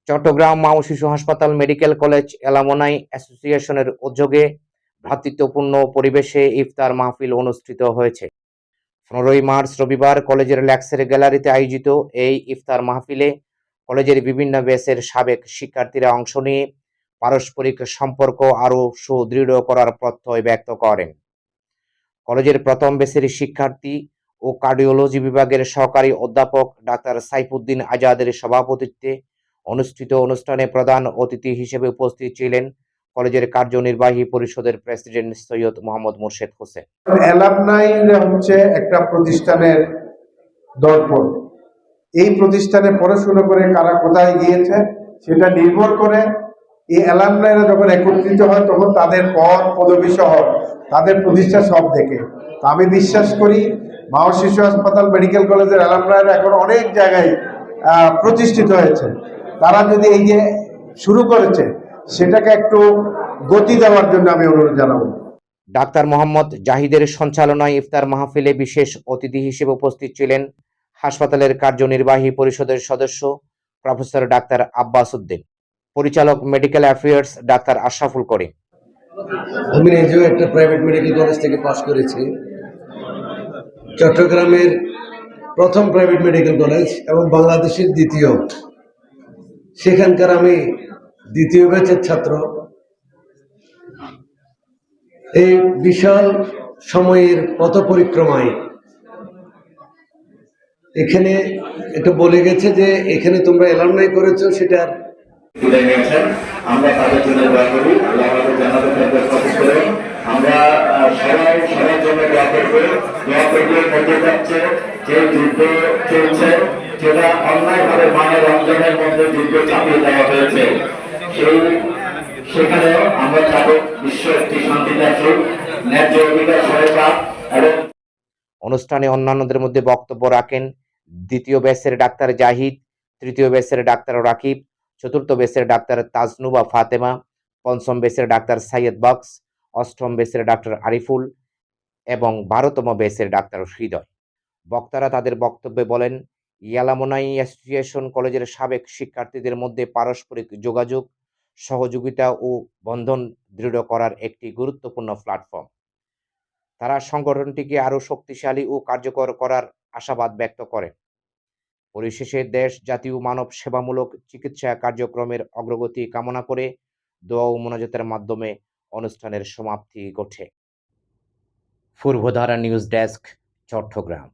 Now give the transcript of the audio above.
চট্টগ্রাম মা ও শিশু হাসপাতাল মেডিকেল কলেজ অ্যালামনাই অ্যাসোসিয়েশনের উদ্যোগে ভ্রাতৃত্বপূর্ণ পরিবেশে ইফতার মাহফিল অনুষ্ঠিত হয়েছে। 15ই মার্চ রবিবার কলেজের ল্যাক্সের গ্যালারিতে আয়োজিত এই ইফতার মাহফিলে কলেজের বিভিন্ন ব্যাচের সাবেক শিক্ষার্থীরা অংশ নিয়ে পারস্পরিক সম্পর্ক আরও সুদৃঢ় করার প্রত্যয় ব্যক্ত করেন। কলেজের প্রথম ব্যাচের শিক্ষার্থী ও কার্ডিওলজি বিভাগের সহকারী অধ্যাপক ডাক্তার সাইফুদ্দিন আজাদের সভাপতিত্বে অনুষ্ঠিত অনুষ্ঠানে প্রধান অতিথি হিসেবে উপস্থিত ছিলেন কলেজের কার্যনির্বাহী পরিষদের প্রেসিডেন্ট সৈয়দ মোহাম্মদ মোর্শেদ হোসেন। অ্যালামনাই হচ্ছে একটা প্রতিষ্ঠানের দর্পণ। এই প্রতিষ্ঠানে পড়াশোনা করে কারা কোথায় গিয়েছে সেটা নির্ভর করে এই অ্যালামনাইরা যখন একত্রিত হয় তখন তাদের পদ পদবি সহ তাদের প্রতিষ্ঠা সব দেখে। তো আমি বিশ্বাস করি মা ও শিশু হাসপাতাল মেডিকেল কলেজের অ্যালামনাইরা এখন অনেক জায়গায় প্রতিষ্ঠিত হয়েছে। তারা যদি এই যে শুরু করেছে সেটাকে একটু গতি দেওয়ার জন্য আমি অনুরোধ জানাবো। ডাক্তার মোহাম্মদ জাহিদের সঞ্চালনায় ইফতার মাহফিলে বিশেষ অতিথি হিসেবে উপস্থিত ছিলেন হাসপাতালের কার্যনির্বাহী পরিষদের সদস্য প্রফেসর ডাক্তার আব্বাস উদ্দিন, পরিচালক মেডিকেল অ্যাফেয়ার্স ডাক্তার আশরাফুল করিম। আমি নিজেও একটা প্রাইভেট মেডিকেল কলেজ থেকে পাশ করেছি, চট্টগ্রামের প্রথম প্রাইভেট মেডিকেল কলেজ এবং বাংলাদেশের দ্বিতীয়। সেখানকার আমি দ্বিতীয় ব্যাচের ছাত্র। এই বিশাল সময়ের পথ পরিক্রমায় এখানে একটু বলে গেছে যে এখানে তোমরা অ্যালামনাই করেছো, সেটার আমরা তাদের জন্য দোয়া করি। আল্লাহ আমাদের জান্নাতে ফেরদৌস করে আমরা সবার জন্য দোয়া করবো। দোয়া করলে মধ্যে যাচ্ছে যে যুদ্ধ চলছে, যেটা অন্যায়ভাবে মানে রমজানের মধ্যে যুদ্ধ চাপিয়ে দেওয়া হয়েছে, সেখানেও আমরা চাবো বিশ্ব একটি শান্তিতে আসুক, ন্যায্য অধিকার সহায়তা। এবং অনুষ্ঠানে অন্যান্যদের মধ্যে বক্তব্য রাখেন দ্বিতীয় ব্যাচের ডাক্তার জাহিদ, তৃতীয় ব্যাচের ডাক্তার রাকিব, চতুর্থ ব্যাচের ডাক্তার তাজনুবা ফাতেমা, পঞ্চম ব্যাচের ডাক্তার সাইয়েদ বক্স, অষ্টম ব্যাচের ডাক্তার আরিফুল এবং 12তম ব্যাচের ডাক্তার হৃদয়। বক্তারা তাদের বক্তব্যে বলেন, অ্যালামনাই অ্যাসোসিয়েশন কলেজের সাবেক শিক্ষার্থীদের মধ্যে পারস্পরিক যোগাযোগ, সহযোগিতা ও বন্ধন দৃঢ় করার একটি গুরুত্বপূর্ণ প্ল্যাটফর্ম। তারা সংগঠনটিকে আরও শক্তিশালী ও কার্যকর করার আশাবাদ ব্যক্ত করেন। পরিশেষে দেশ জাতীয় মানব সেবামূলক চিকিৎসা কার্যক্রমের অগ্রগতি কামনা করে দোয়া ও মোনাজাতের মাধ্যমে অনুষ্ঠানের সমাপ্তি ঘটে। Purbadhara news desk, Chittagong.